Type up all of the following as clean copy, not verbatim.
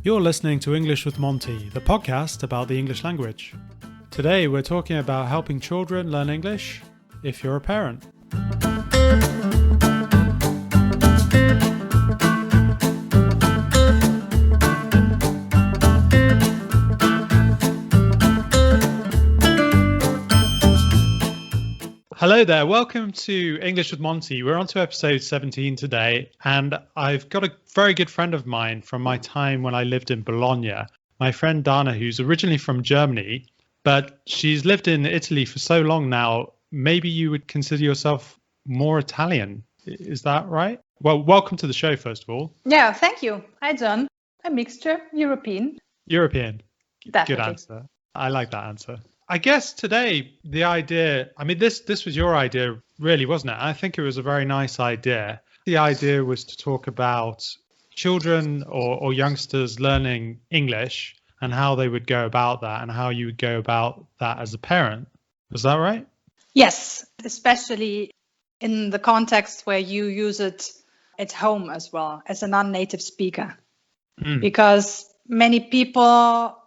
You're listening to English with Monty, the podcast about the English language. Today we're talking about helping children learn English if you're a parent. Hello there, welcome to English with Monty. We're on to episode 17 today, and I've got a very good friend of mine from my time when I lived in Bologna, my friend Dana, who's originally from Germany, but she's lived in Italy for so long now, maybe you would consider yourself more Italian. Is that right? Well, welcome to the show, first of all. Yeah, thank you. Hi, John. A mixture, European. European. Definitely. Good answer. I like that answer. I guess today the idea, this was your idea really, wasn't it? I think it was a very nice idea. The idea was to talk about children or youngsters learning English and how they would go about that and how you would go about that as a parent. Is that right? Yes, especially in the context where you use it at home as well as a non-native speaker. Because many people,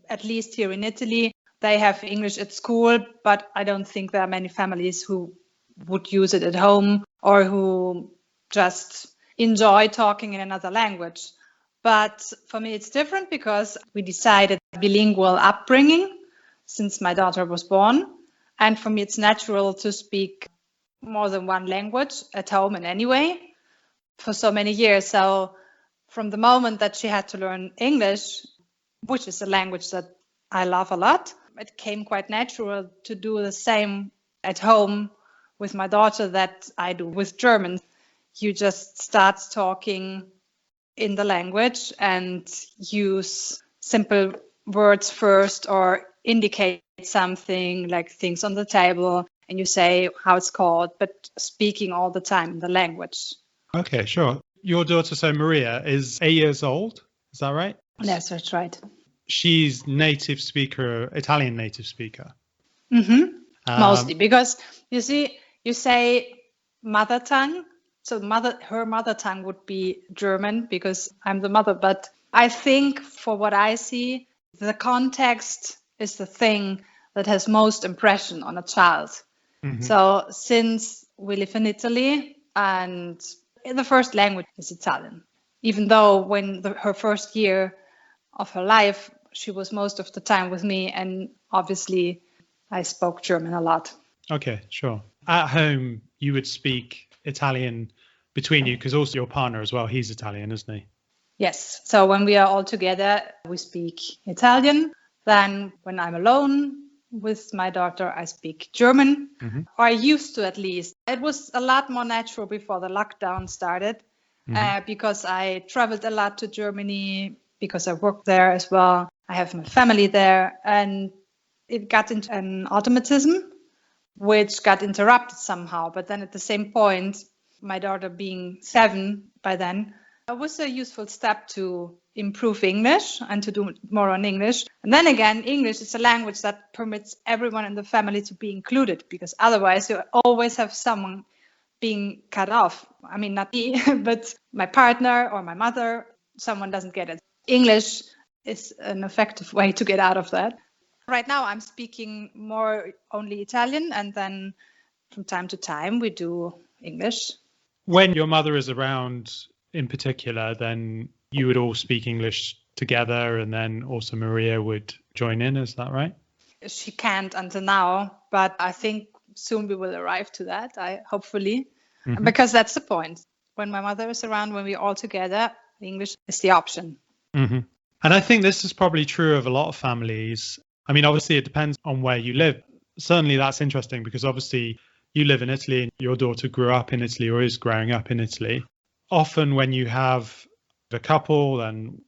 at least here in Italy, they have English at school, but I don't think there are many families who would use it at home or who just enjoy talking in another language. But for me, it's different because we decided bilingual upbringing since my daughter was born. And for me, it's natural to speak more than one language at home and anyway for so many years. So from the moment that she had to learn English, which is a language that I love a lot, it came quite natural to do the same at home with my daughter that I do with German. You just start talking in the language and use simple words first or indicate something like things on the table and you say how it's called, but speaking all the time in the language. Okay, sure. Your daughter, so Maria, is 8 years old. Is that right? Yes, that's right. She's native speaker, Italian native speaker. Mostly because you see, you say mother tongue. So her mother tongue would be German because I'm the mother. But I think for what I see, the context is the thing that has most impression on a child. So since we live in Italy and the first language is Italian, even though when her first year of her life, she was most of the time with me, and obviously I spoke German a lot. Okay, sure. At home, you would speak Italian between you because also your partner as well, he's Italian, isn't he? Yes. So when we are all together, we speak Italian. Then when I'm alone with my daughter, I speak German, or I used to at least. It was a lot more natural before the lockdown started because I traveled a lot to Germany because I worked there as well. I have my family there, and it got into an automatism, which got interrupted somehow. But then at the same point, my daughter being 7 by then, it was a useful step to improve English and to do more on English. And then again, English is a language that permits everyone in the family to be included, because otherwise you always have someone being cut off. I mean, not me, but my partner or my mother, someone doesn't get it. English is an effective way to get out of that. Right now, I'm speaking more only Italian, and then from time to time, we do English. When your mother is around in particular, then you would all speak English together, and then also Maria would join in. Is that right? She can't until now, but I think soon we will arrive to that, hopefully, because that's the point. When my mother is around, when we're all together, English is the option. And I think this is probably true of a lot of families. I mean, obviously, it depends on where you live. Certainly, that's interesting because obviously you live in Italy and your daughter grew up in Italy or is growing up in Italy. Often when you have a couple and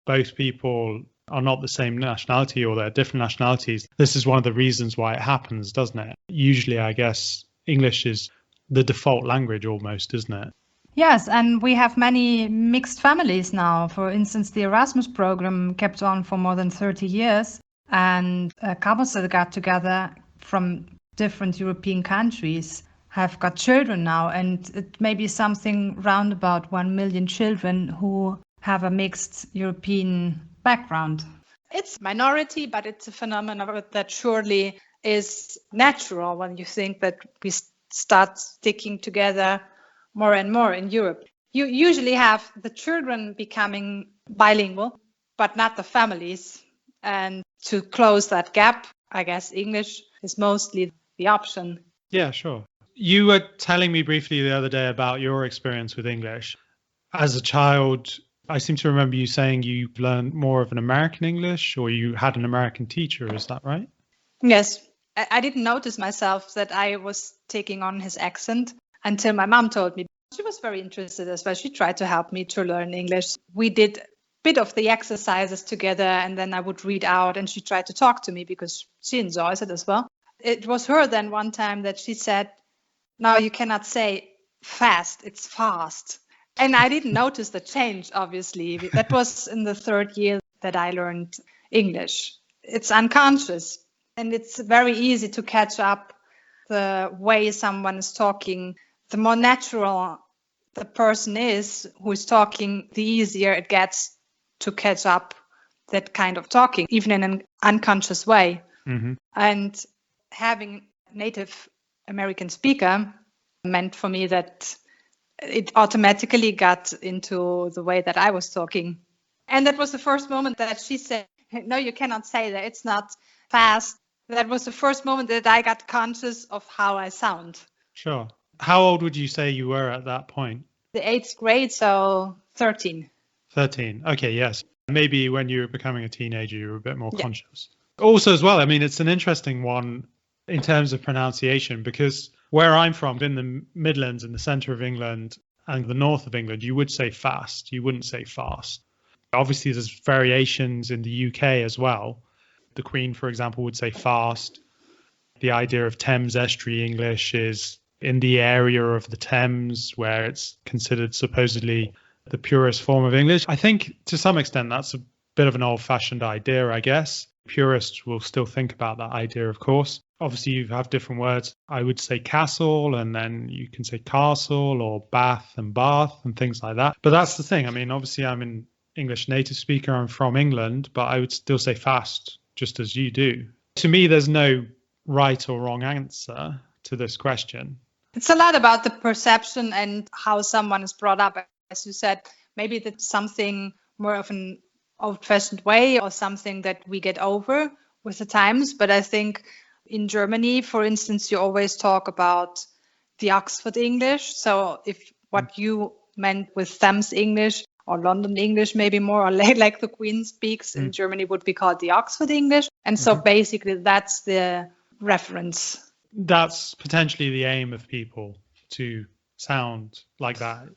both people are not the same nationality or they're different nationalities, this is one of the reasons why it happens, doesn't it? Usually, I guess, English is the default language almost, isn't it? Yes, and we have many mixed families now. For instance, the Erasmus program kept on for more than 30 years, and couples that got together from different European countries have got children now, and it may be something round about 1 million children who have a mixed European background. It's minority, but it's a phenomenon that surely is natural when you think that we start sticking together more and more in Europe. You usually have the children becoming bilingual, but not the families. And to close that gap, I guess English is mostly the option. Yeah, sure. You were telling me briefly the other day about your experience with English. As a child, I seem to remember you saying you learned more of an American English, or you had an American teacher. Is that right? Yes. I didn't notice myself that I was taking on his accent until my mom told me. She was very interested as well. She tried to help me to learn English. We did a bit of the exercises together, and then I would read out, and she tried to talk to me because she enjoys it as well. It was her then one time that she said, "No, you cannot say fast, it's fast." And I didn't notice the change, obviously. That was in the third year that I learned English. It's unconscious, and it's very easy to catch up the way someone is talking. The more natural the person is who is talking, the easier it gets to catch up that kind of talking, even in an unconscious way. Mm-hmm. And having a native American speaker meant for me that it automatically got into the way that I was talking. And that was the first moment that she said, "No, you cannot say that. It's not fast." That was the first moment that I got conscious of how I sound. Sure. How old would you say you were at that point? The 8th grade, so 13. 13. Okay, yes. Maybe when you were becoming a teenager, you were a bit more conscious. Also, as well, I mean, it's an interesting one in terms of pronunciation, because where I'm from, in the Midlands, in the centre of England and the north of England, you would say fast. You wouldn't say fast. Obviously, there's variations in the UK as well. The Queen, for example, would say fast. The idea of Thames estuary English is in the area of the Thames, where it's considered supposedly the purest form of English. I think to some extent that's a bit of an old-fashioned idea, I guess. Purists will still think about that idea, of course. Obviously, you have different words. I would say castle, and then you can say castle or bath and bath and things like that. But that's the thing. I mean, obviously, I'm an English native speaker. I'm from England, but I would still say fast, just as you do. To me, there's no right or wrong answer to this question. It's a lot about the perception and how someone is brought up. As you said, maybe that's something more of an old-fashioned way or something that we get over with the times. But I think in Germany, for instance, you always talk about the Oxford English. So if what you meant with Thames English or London English, maybe more, or like the Queen speaks in Germany, would be called the Oxford English. And so basically that's the reference. That's potentially the aim of people, to sound like that.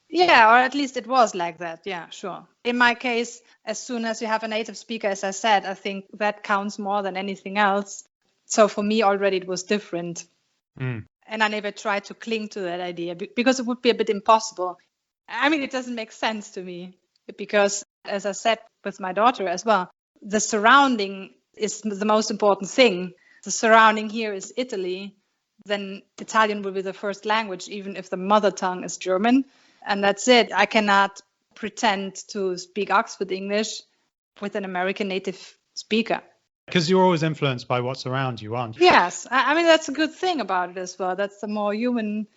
Yeah, or at least it was like that. Yeah, sure. In my case, as soon as you have a native speaker, as I said, I think that counts more than anything else. So for me already it was different. And I never tried to cling to that idea because it would be a bit impossible. I mean, it doesn't make sense to me because, as I said with my daughter as well, the surrounding is the most important thing. The surrounding here is Italy, then Italian will be the first language, even if the mother tongue is German. And that's it. I cannot pretend to speak Oxford English with an American native speaker. Because you're always influenced by what's around you, aren't you? Yes. I mean, that's a good thing about it as well. That's the more human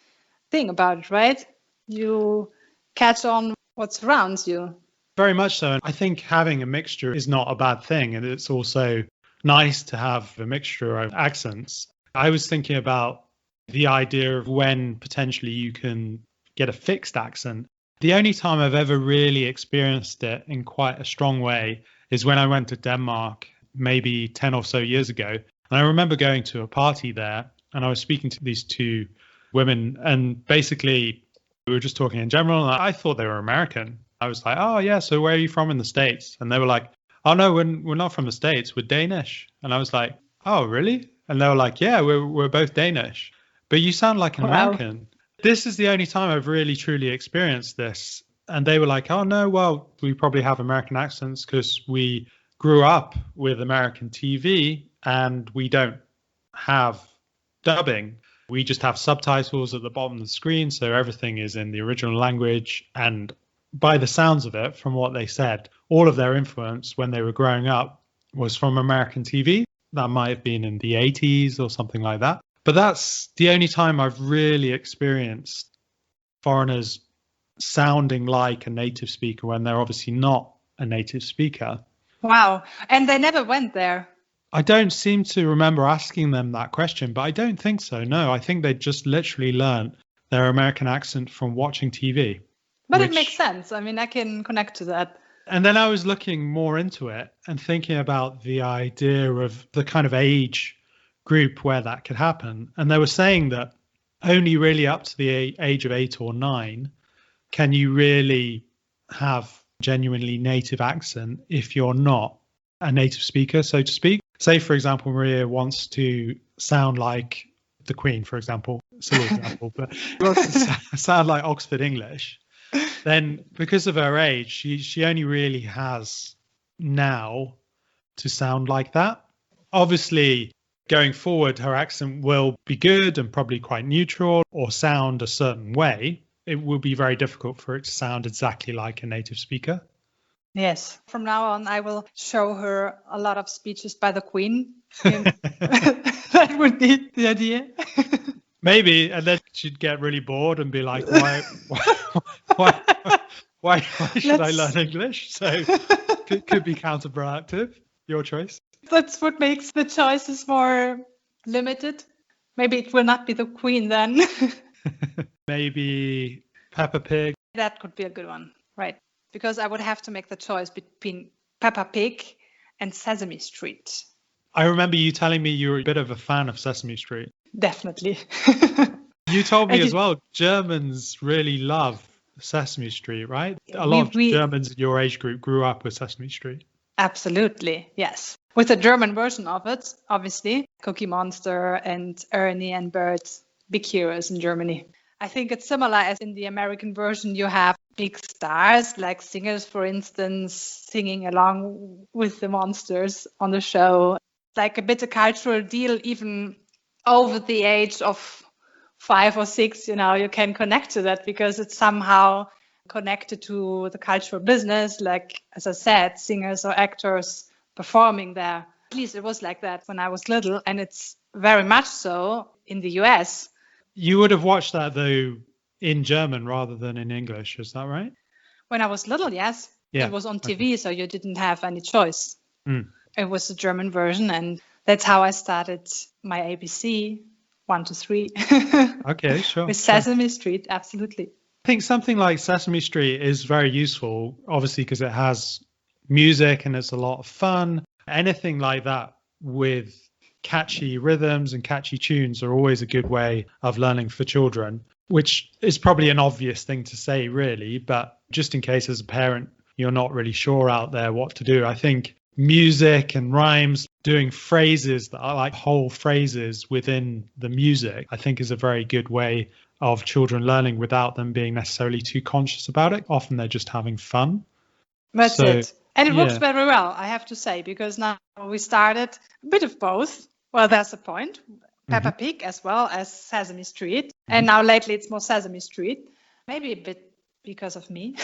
thing about it, right? You catch on what surrounds you. Very much so. And I think having a mixture is not a bad thing. And it's also nice to have a mixture of accents. I was thinking about the idea of when potentially you can get a fixed accent. The only time I've ever really experienced it in quite a strong way is when I went to Denmark maybe 10 or so years ago. And I remember going to a party there and I was speaking to these two women and basically we were just talking in general and I thought they were American. I was like, "Oh yeah, so where are you from in the States?" And they were like, "Oh no, we're not from the States, we're Danish." And I was like, "Oh really?" And they were like, "Yeah, we're both Danish. But you sound like an American." This is the only time I've really truly experienced this. And they were like, "Oh no, well, we probably have American accents because we grew up with American TV and we don't have dubbing. We just have subtitles at the bottom of the screen. So everything is in the original language. And by the sounds of it, from what they said, all of their influence when they were growing up was from American TV. That might have been in the 80s or something like that. But that's the only time I've really experienced foreigners sounding like a native speaker when they're obviously not a native speaker. Wow. And they never went there. I don't seem to remember asking them that question, but I don't think so. No, I think they just literally learned their American accent from watching TV. But it makes sense. I mean, I can connect to that. And then I was looking more into it and thinking about the idea of the kind of age group where that could happen. And they were saying that only really up to the age of 8 or 9 can you really have genuinely native accent if you're not a native speaker, so to speak. Say, for example, Maria wants to sound like the Queen, for example, silly example, but she wants to sound like Oxford English. Then because of her age, she only really has now to sound like that. Obviously, going forward, her accent will be good and probably quite neutral or sound a certain way. It will be very difficult for it to sound exactly like a native speaker. Yes. From now on, I will show her a lot of speeches by the Queen. That would be the idea. Maybe, and then she'd get really bored and be like, why should I learn English? So could be counterproductive. Your choice. That's what makes the choices more limited. Maybe it will not be the Queen then. Maybe Peppa Pig. That could be a good one, right? Because I would have to make the choice between Peppa Pig and Sesame Street. I remember you telling me you were a bit of a fan of Sesame Street. Definitely. You told me as well, Germans really love Sesame Street, right? A lot of Germans in your age group grew up with Sesame Street. Absolutely, yes. With a German version of it, obviously. Cookie Monster and Ernie and Bert, big heroes in Germany. I think it's similar as in the American version. You have big stars, like singers, for instance, singing along with the monsters on the show. Like a bit of cultural deal, even over the age of 5 or 6, you can connect to that because it's somehow connected to the cultural business. Like, as I said, singers or actors performing there. At least it was like that when I was little, and it's very much so in the US. You would have watched that, though, in German rather than in English. Is that right? When I was little, yes. Yeah. It was on TV, so you didn't have any choice. Mm. It was the German version, and that's how I started my ABC 1 to 3. Okay, sure. With Sesame Street, absolutely. I think something like Sesame Street is very useful, obviously, because it has music and it's a lot of fun. Anything like that with catchy rhythms and catchy tunes are always a good way of learning for children, which is probably an obvious thing to say, really. But just in case as a parent, you're not really sure out there what to do, I think music and rhymes, doing phrases that are like whole phrases within the music, I think is a very good way of children learning without them being necessarily too conscious about it. Often they're just having fun. That's it. And it works very well, I have to say, because now we started a bit of both. Well, that's the point. Peppa Pig as well as Sesame Street. And now lately it's more Sesame Street. Maybe a bit because of me,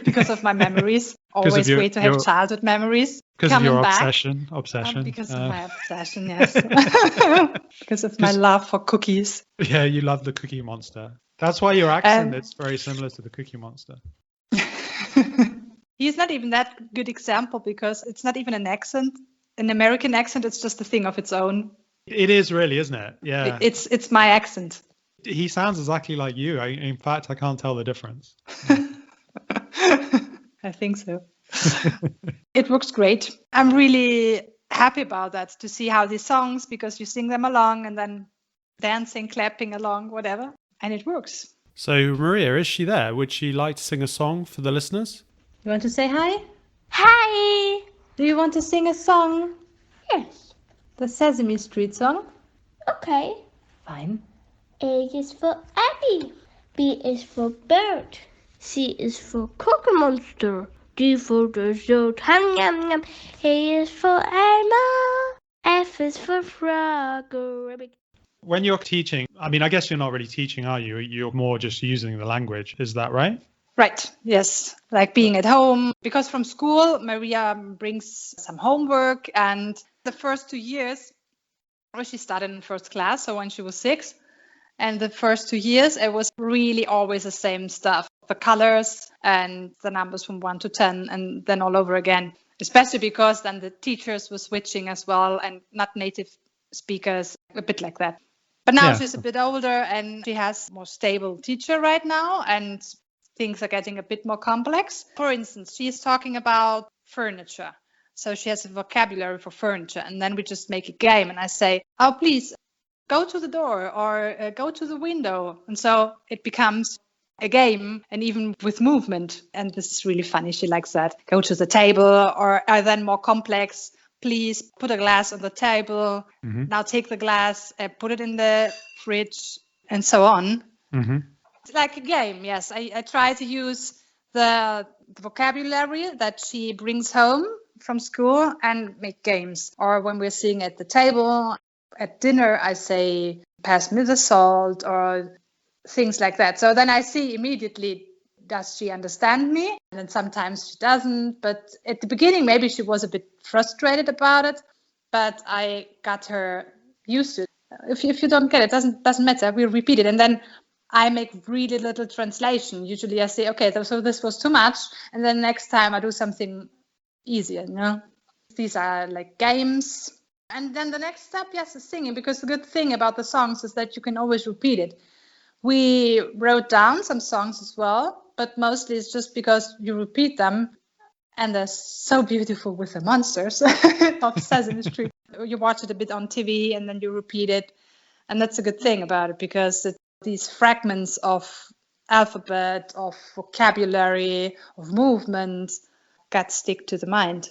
because of my memories. Always great to have childhood memories. Because of your obsession. Because of my obsession, yes. Because of my love for cookies. Yeah, you love the Cookie Monster. That's why your accent is very similar to the Cookie Monster. He's not even that good example because it's not even an accent. An American accent, it's just a thing of its own. It is really, isn't it? Yeah. It's my accent. He sounds exactly like you. In fact, I can't tell the difference. I think so. It works great. I'm really happy about that, to see how these songs, because you sing them along and then dancing, clapping along, whatever, and it works. So Maria, is she there? Would she like to sing a song for the listeners? You want to say hi? Hi! Do you want to sing a song? Yes. The Sesame Street song? Okay. Fine. A is for Abby. B is for bird. C is for Cookie Monster. D for dessert. Hum, yum, yum. A is for Elmo. F is for frog. When you're teaching, I mean, I guess you're not really teaching, are you? You're more just using the language. Is that right? Right. Yes. Like being at home. Because from school, Maria brings some homework. And the first 2 years, well, she started in first class. So when she was 6, and the first 2 years, it was really always the same stuff. The colors and the numbers from 1 to 10, and then all over again. Especially because then the teachers were switching as well, and not native speakers, a bit like that. But now she's a bit older and she has a more stable teacher right now, and things are getting a bit more complex. For instance, she's talking about furniture. So she has a vocabulary for furniture, and then we just make a game. And I say, oh, please go to the door or go to the window. And so it becomes a game, and even with movement. And this is really funny. She likes that. Go to the table, or then more complex. Please put a glass on the table. Mm-hmm. Now take the glass, put it in the fridge, and so on. Mm-hmm. It's like a game, yes. I try to use the vocabulary that she brings home from school and make games. Or when we're sitting at the table, at dinner, I say, pass me the salt, or things like that. So then I see immediately, does she understand me? And then sometimes she doesn't. But at the beginning, maybe she was a bit frustrated about it. But I got her used to it. If you don't get it, doesn't matter. We'll repeat it. And then I make really little translation. Usually I say, okay, so this was too much. And then next time I do something easier, you know? These are like games. And then the next step, yes, is singing. Because the good thing about the songs is that you can always repeat it. We wrote down some songs as well, but mostly it's just because you repeat them, and they're so beautiful with the monsters of Sesame Street. You watch it a bit on TV and then you repeat it, and that's a good thing about it, because these fragments of alphabet, of vocabulary, of movement stick to the mind.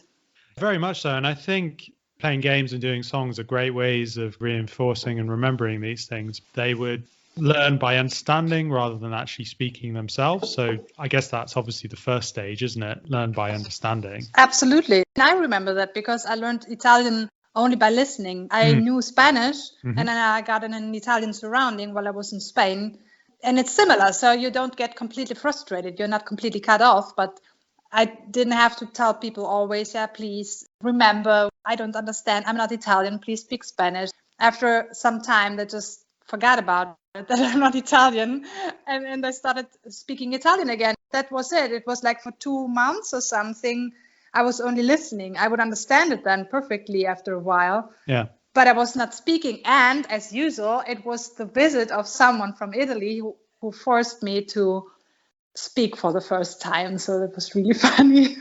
Very much so, and I think playing games and doing songs are great ways of reinforcing and remembering these things. They would learn by understanding rather than actually speaking themselves. So I guess that's obviously the first stage, isn't it? Learn by understanding. Absolutely. And I remember that because I learned Italian only by listening. I knew Spanish, and then I got in an Italian surrounding while I was in Spain. And it's similar. So you don't get completely frustrated. You're not completely cut off. But I didn't have to tell people always, please remember, I don't understand. I'm not Italian. Please speak Spanish. After some time, they just forgot about it, that I'm not Italian, and I started speaking Italian again. That was it. It was like for 2 months or something, I was only listening. I would understand it then perfectly after a while. Yeah. But I was not speaking. And as usual, it was the visit of someone from Italy who forced me to speak for the first time. So that was really funny.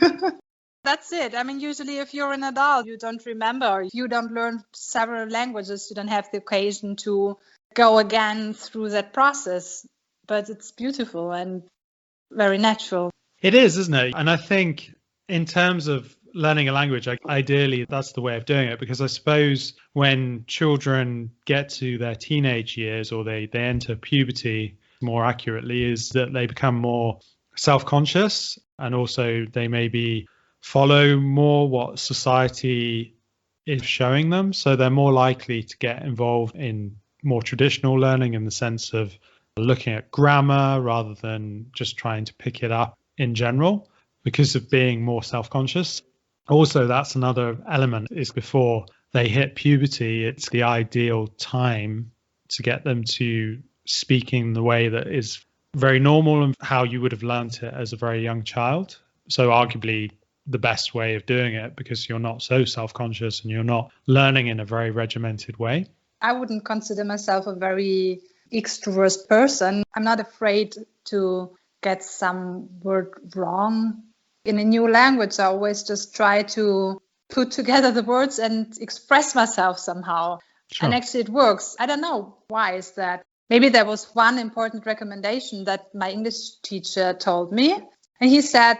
That's it. I mean, usually if you're an adult, you don't remember. Or if you don't learn several languages, you don't have the occasion to go again through that process. But it's beautiful and very natural. It is, isn't it? And I think in terms of learning a language, ideally, that's the way of doing it. Because I suppose when children get to their teenage years, or they enter puberty more accurately, is that they become more self-conscious, and also they maybe follow more what society is showing them. So they're more likely to get involved in more traditional learning, in the sense of looking at grammar rather than just trying to pick it up in general, because of being more self-conscious. Also, that's another element, is before they hit puberty, it's the ideal time to get them to speaking the way that is very normal and how you would have learned it as a very young child. So arguably the best way of doing it, because you're not so self-conscious and you're not learning in a very regimented way. I wouldn't consider myself a very extrovert person. I'm not afraid to get some word wrong. In a new language, I always just try to put together the words and express myself somehow. Sure. And actually it works. I don't know why is that. Maybe there was one important recommendation that my English teacher told me. And he said,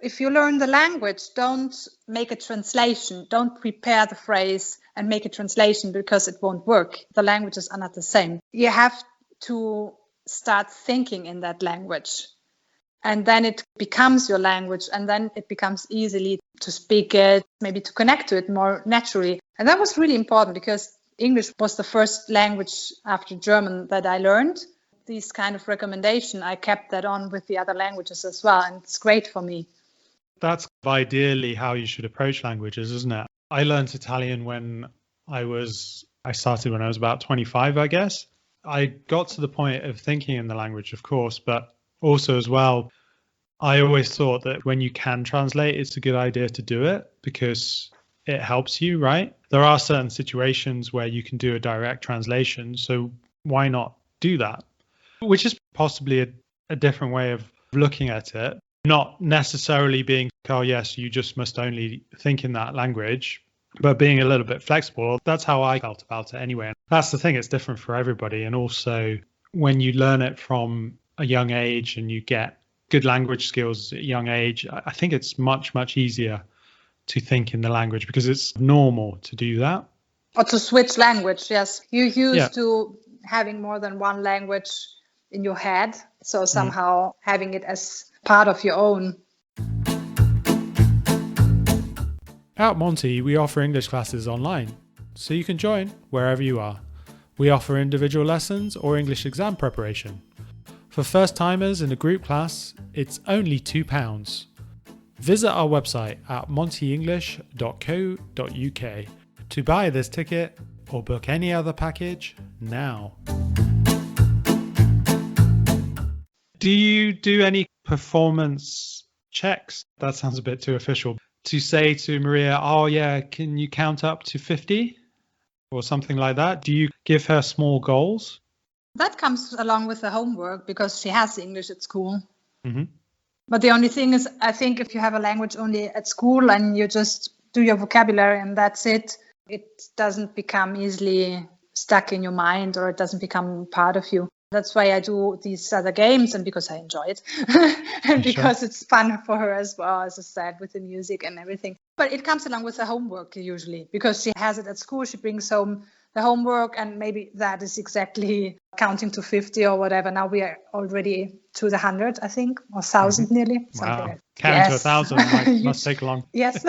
if you learn the language, don't make a translation. Don't prepare the phrase and make a translation, because it won't work. The languages are not the same. You have to start thinking in that language. And then it becomes your language, and then it becomes easily to speak it, maybe to connect to it more naturally. And that was really important, because English was the first language after German that I learned. these kind of recommendation, I kept that on with the other languages as well. And it's great for me. That's ideally how you should approach languages, isn't it? I learned Italian when I started when I was about 25, I guess. I got to the point of thinking in the language, of course, but also as well, I always thought that when you can translate, it's a good idea to do it because it helps you, right? There are certain situations where you can do a direct translation, so why not do that? Which is possibly a different way of looking at it, not necessarily being, oh yes, you just must only think in that language, but being a little bit flexible. That's how I felt about it anyway. And that's the thing, it's different for everybody. And also when you learn it from a young age and you get good language skills at a young age, I think it's much, much easier to think in the language because it's normal to do that. Or to switch language, yes. You're used to having more than one language in your head. So somehow having it as part of your own. At Monty, we offer English classes online, so you can join wherever you are. We offer individual lessons or English exam preparation. For first-timers in a group class, it's only £2. Visit our website at montyenglish.co.uk to buy this ticket or book any other package now. Do you do any performance checks? That sounds a bit too official. To say to Maria, oh yeah, can you count up to 50? Or something like that? Do you give her small goals? That comes along with the homework because she has English at school. Mm-hmm. But the only thing is, I think if you have a language only at school and you just do your vocabulary and that's it, it doesn't become easily stuck in your mind or it doesn't become part of you. That's why I do these other games and because I enjoy it and because it's fun for her as well, as I said, with the music and everything. But it comes along with the homework usually because she has it at school. She brings home the homework and maybe that is exactly counting to 50 or whatever. Now we are already to the 100, I think, or 1,000 nearly. Wow. Like Counting to 1,000 must take long. Yes.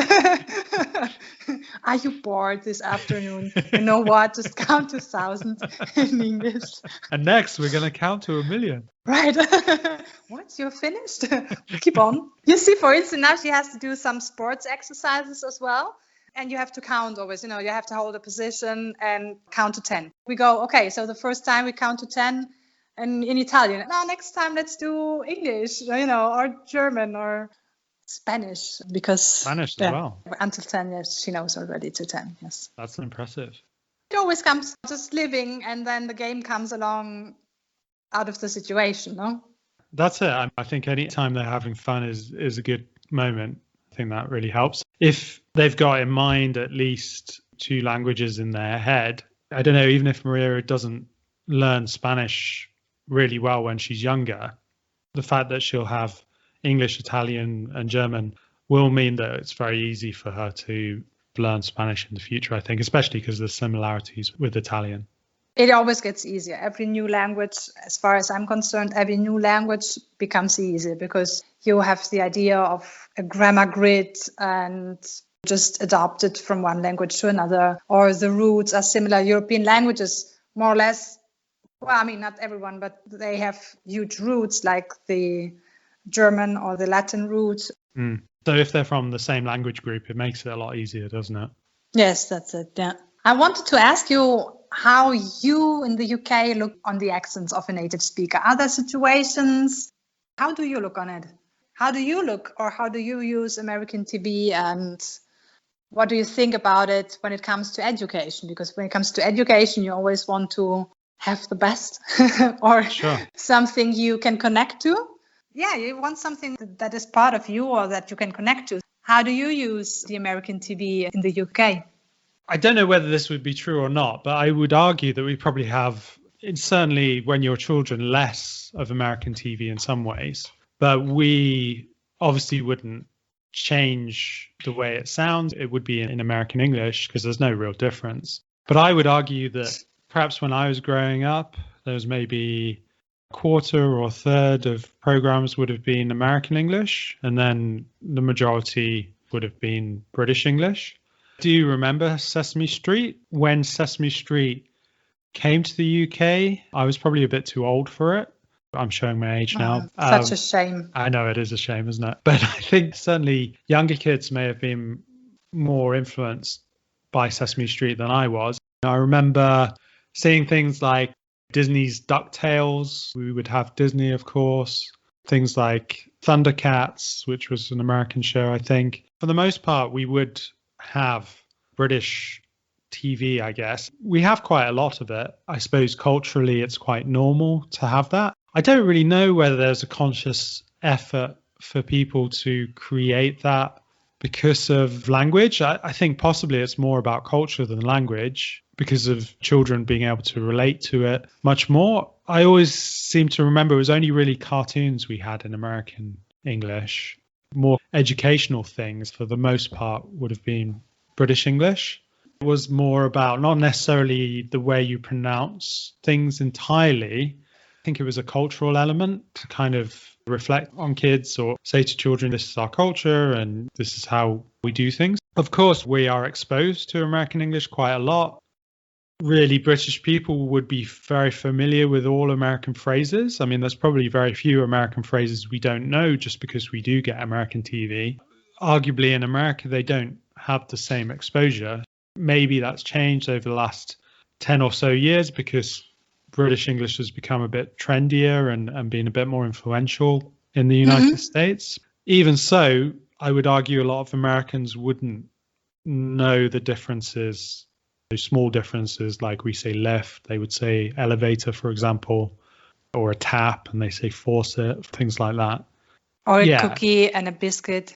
Are you bored this afternoon? You know what? Just count to 1,000 in English. And next, we're going to count to 1,000,000. Right. What? You're finished? Keep on. You see, for instance, now she has to do some sports exercises as well. And you have to count always, you have to hold a position and count to 10. We go, okay, so the first time we count to 10 and in Italian. Now, next time let's do English, or German or Spanish. Because Spanish as well. Until 10, yes, she knows already to 10, yes. That's impressive. It always comes just living and then the game comes along out of the situation, no? That's it. I think any time they're having fun is a good moment. I think that really helps. If they've got in mind at least 2 languages in their head, I don't know, even if Maria doesn't learn Spanish really well when she's younger, the fact that she'll have English, Italian and German will mean that it's very easy for her to learn Spanish in the future, I think, especially because there's similarities with Italian. It always gets easier. Every new language, as far as I'm concerned, every new language becomes easier because you have the idea of a grammar grid and just adopt it from one language to another, or the roots are similar. European languages, more or less, well, I mean, not everyone, but they have huge roots like the German or the Latin roots. So if they're from the same language group, it makes it a lot easier, doesn't it? Yes, that's it. Yeah. I wanted to ask you how you in the UK look on the accents of a native speaker. Are there situations? How do you look on it? How do you look or how do you use American TV and what do you think about it when it comes to education? Because when it comes to education, you always want to have the best or something you can connect to. Yeah, you want something that is part of you or that you can connect to. How do you use the American TV in the UK? I don't know whether this would be true or not, but I would argue that we probably have, certainly when you're children, less of American TV in some ways. But we obviously wouldn't change the way it sounds. It would be in American English because there's no real difference. But I would argue that perhaps when I was growing up, there was maybe a quarter or a third of programs would have been American English, and then the majority would have been British English. Do you remember Sesame Street? When Sesame Street came to the UK. I was probably a bit too old for it. I'm showing my age now. Such a shame. I know it is a shame, isn't it? But I think certainly younger kids may have been more influenced by Sesame Street than I was. I remember seeing things like Disney's DuckTales. We would have Disney, of course. Things like Thundercats, which was an American show, I think. For the most part, we would have British TV, I guess. We have quite a lot of it. I suppose culturally, it's quite normal to have that. I don't really know whether there's a conscious effort for people to create that because of language. I think possibly it's more about culture than language because of children being able to relate to it much more. I always seem to remember it was only really cartoons we had in American English. More educational things, for the most part, would have been British English. It was more about not necessarily the way you pronounce things entirely. I think it was a cultural element to kind of reflect on kids or say to children, this is our culture and this is how we do things. Of course, we are exposed to American English quite a lot. Really, British people would be very familiar with all American phrases. I mean, there's probably very few American phrases we don't know just because we do get American TV. Arguably, in America, they don't have the same exposure. Maybe that's changed over the last 10 or so years because British English has become a bit trendier and been a bit more influential in the United States. Even so, I would argue a lot of Americans wouldn't know the differences, those small differences, like we say lift, they would say elevator, for example, or a tap, and they say faucet, things like that. Or a cookie and a biscuit.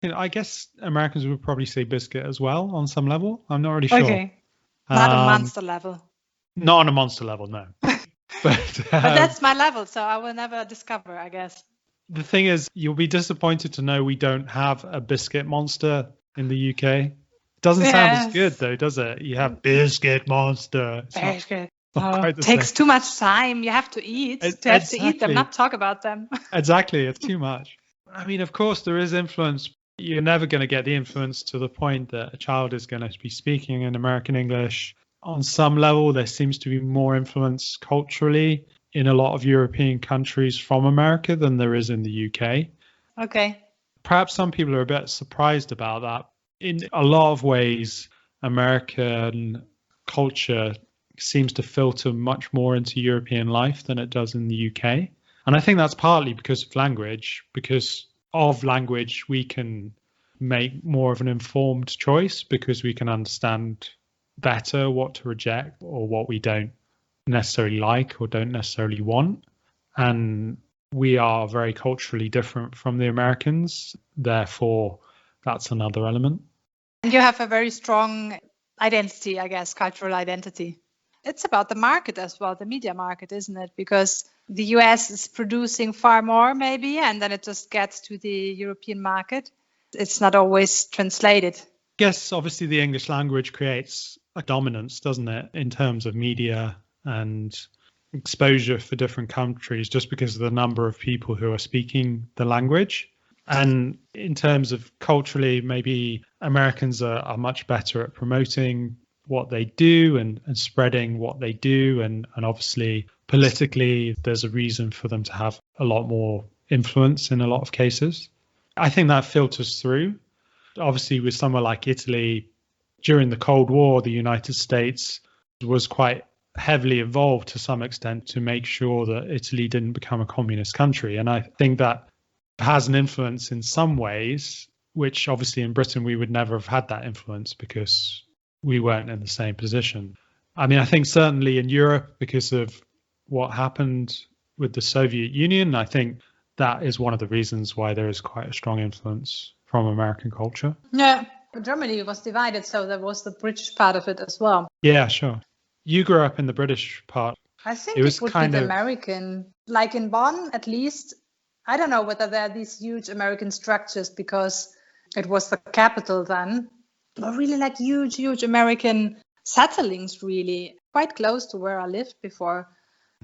I guess Americans would probably say biscuit as well on some level. I'm not really sure. Okay. Not a monster level. Not on a monster level, no. But that's my level, so I will never discover, I guess. The thing is, you'll be disappointed to know we don't have a biscuit monster in the UK. It doesn't sound as good, though, does it? You have biscuit monster. Biscuit. It takes too much time. You have to eat. You have to eat them, not talk about them. Exactly. It's too much. I mean, of course, there is influence. You're never going to get the influence to the point that a child is going to be speaking in American English. On some level, there seems to be more influence culturally in a lot of European countries from America than there is in the UK. Okay. Perhaps some people are a bit surprised about that. In a lot of ways, American culture seems to filter much more into European life than it does in the UK. And I think that's partly because of language. Because of language, we can make more of an informed choice because we can understand better what to reject or what we don't necessarily like or don't necessarily want. And we are very culturally different from the Americans. Therefore, that's another element. And you have a very strong identity, I guess, cultural identity. It's about the market as well, the media market, isn't it? Because the US is producing far more, maybe, and then it just gets to the European market. It's not always translated. I guess, obviously, the English language creates a dominance, doesn't it, in terms of media and exposure for different countries, just because of the number of people who are speaking the language. And in terms of culturally, maybe Americans are much better at promoting what they do and spreading what they do. And obviously, politically, there's a reason for them to have a lot more influence in a lot of cases. I think that filters through. Obviously, with somewhere like Italy, during the Cold War, the United States was quite heavily involved to some extent to make sure that Italy didn't become a communist country. And I think that has an influence in some ways, which obviously in Britain, we would never have had that influence because we weren't in the same position. I mean, I think certainly in Europe, because of what happened with the Soviet Union, I think that is one of the reasons why there is quite a strong influence from American culture. Yeah, Germany was divided, so there was the British part of it as well. Yeah, sure. You grew up in the British part. I think it would be the American. Like in Bonn, at least, I don't know whether there are these huge American structures because it was the capital then. But really like huge American settlings, really, quite close to where I lived before.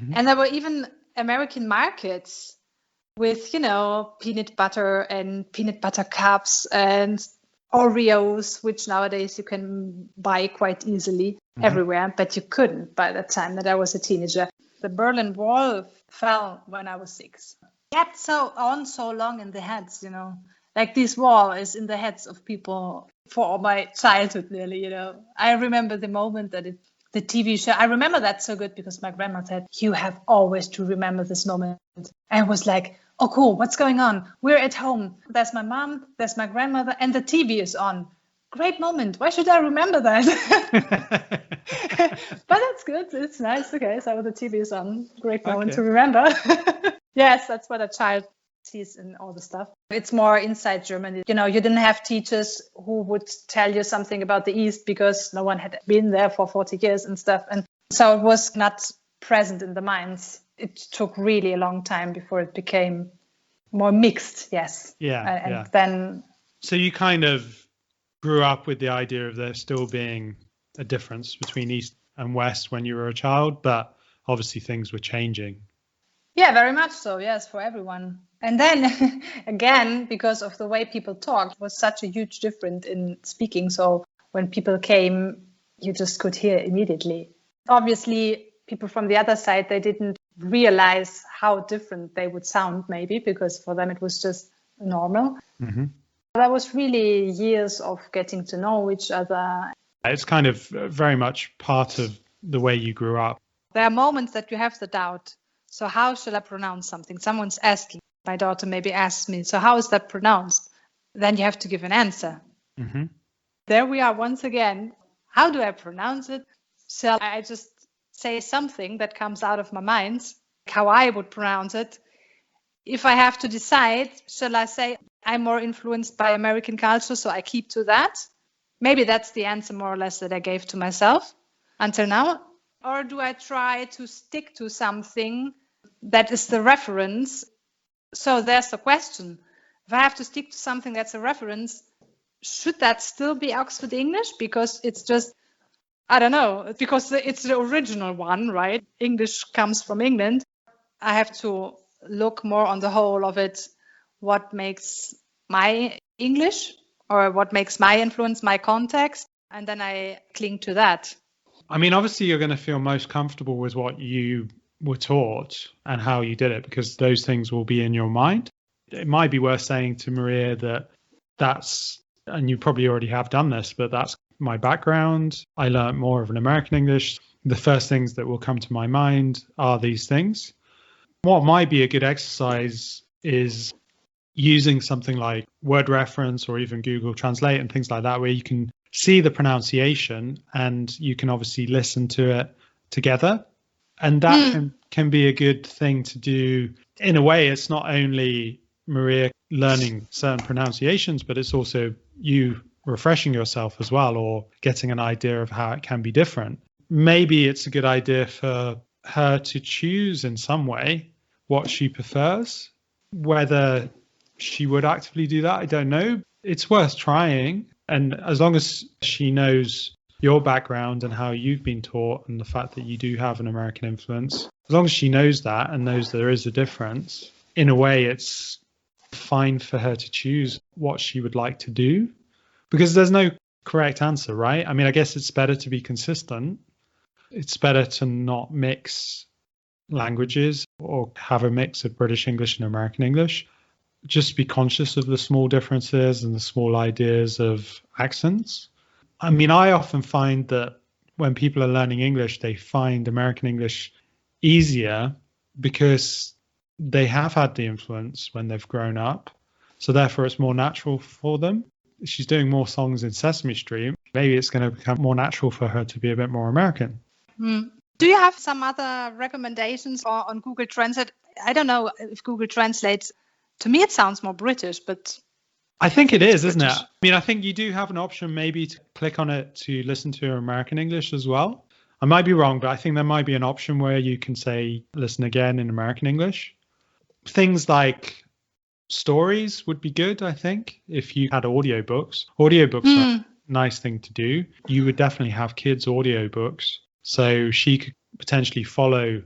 Mm-hmm. And there were even American markets with, peanut butter and peanut butter cups and Oreos, which nowadays you can buy quite easily everywhere, but you couldn't by the time that I was a teenager. The Berlin Wall fell when I was 6. Kept so long in the heads, like this wall is in the heads of people for my childhood nearly, I remember the moment that the TV show, I remember that so good because my grandma said, you have always to remember this moment. And I was like, oh, cool, what's going on? We're at home. There's my mom, there's my grandmother, and the TV is on. Great moment. Why should I remember that? But that's good. It's nice. Okay, so the TV is on. Great moment to remember. Yes, that's what a child sees in all the stuff. It's more inside Germany. You didn't have teachers who would tell you something about the East because no one had been there for 40 years and stuff. And so it was not present in the minds. It took really a long time before it became more mixed. Yes. Yeah. And then. So you kind of grew up with the idea of there still being a difference between East and West when you were a child, but obviously things were changing. Yeah, very much so. Yes, for everyone. And then again, because of the way people talked, was such a huge difference in speaking. So when people came, you just could hear immediately. Obviously, people from the other side, they didn't realize how different they would sound, maybe, because for them it was just normal. Mm-hmm. That was really years of getting to know each other. It's kind of very much part of the way you grew up. There are moments that you have the doubt. So how shall I pronounce something? Someone's asking. My daughter maybe asks me, so how is that pronounced? Then you have to give an answer. Mm-hmm. There we are once again. How do I pronounce it? Shall I just say something that comes out of my mind, how I would pronounce it? If I have to decide, shall I say I'm more influenced by American culture, so I keep to that? Maybe that's the answer more or less that I gave to myself until now. Or do I try to stick to something that is the reference? So there's the question. If I have to stick to something that's a reference, should that still be Oxford English? Because it's just, I don't know, because it's the original one, right? English comes from England. I have to look more on the whole of it, what makes my English or what makes my influence, my context, and then I cling to that. I mean, obviously you're going to feel most comfortable with what you were taught and how you did it, because those things will be in your mind. It might be worth saying to Maria that that's, and you probably already have done this, but that's my background. I learned more of an American English. The first things that will come to my mind are these things. What might be a good exercise is using something like word reference or even Google Translate and things like that, where you can see the pronunciation and you can obviously listen to it together. And that can be a good thing to do. In a way, it's not only Maria learning certain pronunciations, but it's also you refreshing yourself as well, or getting an idea of how it can be different. Maybe it's a good idea for her to choose in some way what she prefers. Whether she would actively do that, I don't know. It's worth trying. And as long as she knows your background and how you've been taught and the fact that you do have an American influence, as long as she knows that and knows there is a difference, in a way, it's fine for her to choose what she would like to do, because there's no correct answer, right? I mean, I guess it's better to be consistent. It's better to not mix languages or have a mix of British English and American English. Just be conscious of the small differences and the small ideas of accents. I mean, I often find that when people are learning English, they find American English easier because they have had the influence when they've grown up. So therefore, it's more natural for them. She's doing more songs in Sesame Street. Maybe it's going to become more natural for her to be a bit more American. Do you have some other recommendations on Google Translate? I don't know if Google Translate, to me, it sounds more British, but I think it is, isn't it? I mean, I think you do have an option maybe to click on it to listen to American English as well. I might be wrong, but I think there might be an option where you can say, listen again in American English. Things like stories would be good, I think, if you had audiobooks. Audiobooks are a nice thing to do. You would definitely have kids' audiobooks. So she could potentially follow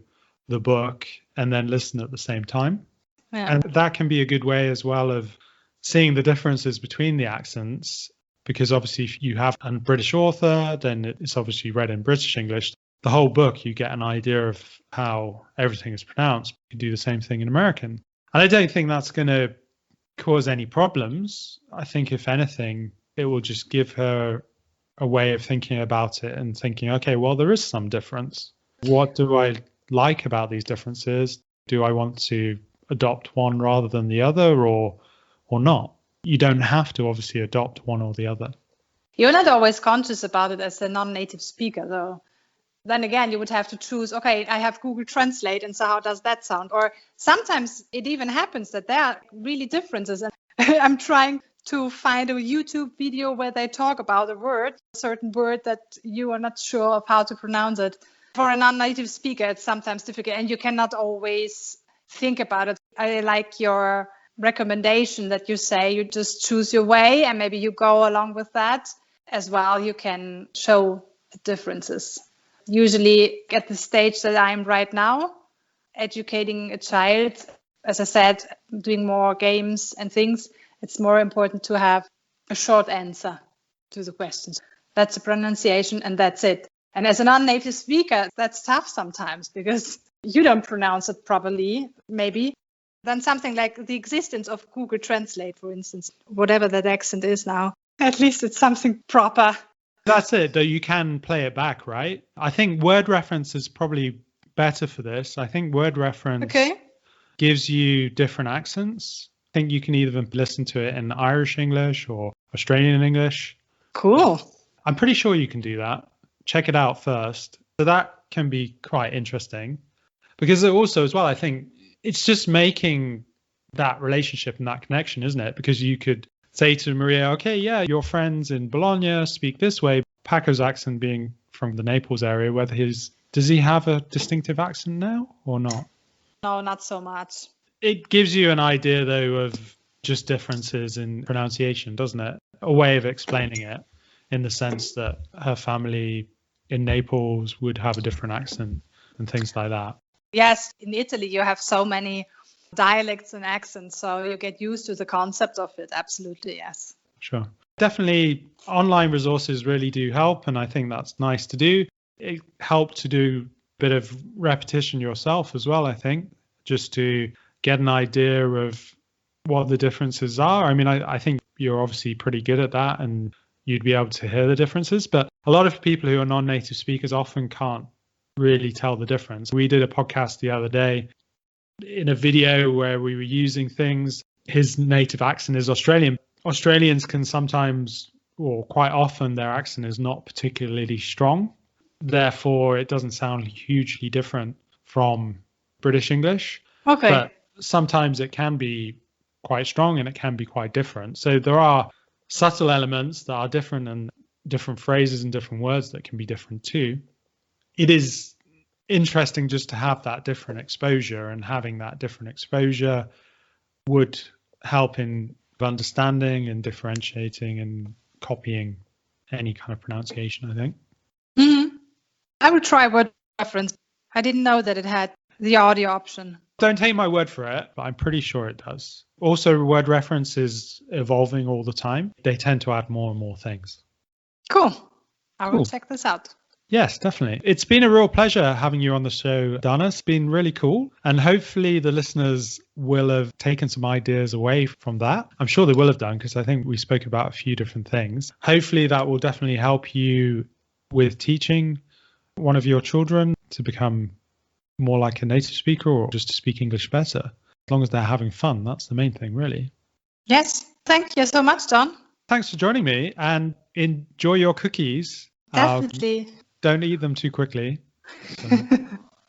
the book and then listen at the same time. Yeah. And that can be a good way as well of seeing the differences between the accents because obviously if you have a British author, then it's obviously read in British English. The whole book, you get an idea of how everything is pronounced. You can do the same thing in American. And I don't think that's going to cause any problems. I think if anything, it will just give her a way of thinking about it and thinking, okay, well, there is some difference. What do I like about these differences? Do I want to adopt one rather than the other or not? You don't have to obviously adopt one or the other. You're not always conscious about it as a non-native speaker, though. Then again, you would have to choose, okay, I have Google Translate, and so how does that sound? Or sometimes it even happens that there are really differences. And I'm trying to find a YouTube video where they talk about a certain word that you are not sure of how to pronounce it. For a non-native speaker, it's sometimes difficult, and you cannot always think about it. I like your recommendation that you say you just choose your way, and maybe you go along with that as well. You can show the differences. Usually at the stage that I'm right now, educating a child, as I said, doing more games and things, it's more important to have a short answer to the questions. That's the pronunciation and that's it. And as a non-native speaker, that's tough sometimes because you don't pronounce it properly, maybe. Then something like the existence of Google Translate, for instance, whatever that accent is now, at least it's something proper. That's it, though you can play it back, right? I think word reference is probably better for this. I think word reference gives you different accents. I think you can either listen to it in Irish English or Australian English. Cool. I'm pretty sure you can do that. Check it out first. So that can be quite interesting. Because it also as well, I think it's just making that relationship and that connection, isn't it? Because you could say to Maria, okay, yeah, your friends in Bologna speak this way. Paco's accent being from the Naples area, does he have a distinctive accent now or not? No, not so much. It gives you an idea, though, of just differences in pronunciation, doesn't it? A way of explaining it in the sense that her family in Naples would have a different accent and things like that. Yes, in Italy, you have so many dialects and accents, so you get used to the concept of it. Absolutely, yes. Sure. Definitely, online resources really do help, and I think that's nice to do. It helped to do a bit of repetition yourself as well, I think, just to get an idea of what the differences are. I mean, I think you're obviously pretty good at that, and you'd be able to hear the differences, but a lot of people who are non-native speakers often can't really tell the difference. We did a podcast the other day in a video where we were using things. His native accent is Australian. Australians can sometimes, or quite often, their accent is not particularly strong. Therefore, it doesn't sound hugely different from British English. Okay. But sometimes it can be quite strong and it can be quite different. So there are subtle elements that are different and different phrases and different words that can be different too. It is interesting just to have that different exposure, and having that different exposure would help in understanding and differentiating and copying any kind of pronunciation, I think. Mm-hmm. I will try word reference. I didn't know that it had the audio option. Don't take my word for it, but I'm pretty sure it does. Also, word reference is evolving all the time. They tend to add more and more things. Cool. I will check this out. Yes, definitely. It's been a real pleasure having you on the show, Dana. It's been really cool. And hopefully the listeners will have taken some ideas away from that. I'm sure they will have done, because I think we spoke about a few different things. Hopefully that will definitely help you with teaching one of your children to become more like a native speaker, or just to speak English better. As long as they're having fun, that's the main thing, really. Yes. Thank you so much, John. Thanks for joining me, and enjoy your cookies. Definitely. Don't eat them too quickly.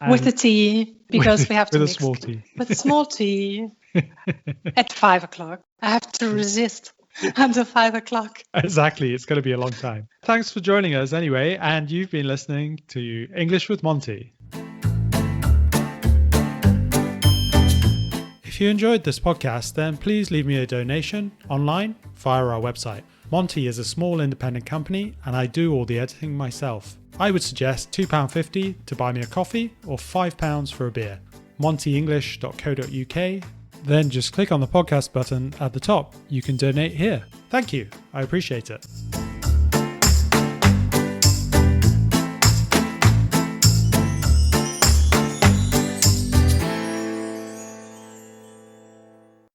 With the tea, because we have to with mix a small tea. With a small tea at 5 o'clock. I have to resist until 5 o'clock. Exactly. It's going to be a long time. Thanks for joining us anyway. And you've been listening to English with Monty. If you enjoyed this podcast, then please leave me a donation online via our website. Monty is a small independent company, and I do all the editing myself. I would suggest £2.50 to buy me a coffee, or £5 for a beer. montyenglish.co.uk. Then just click on the podcast button at the top. You can donate here. Thank you. I appreciate it.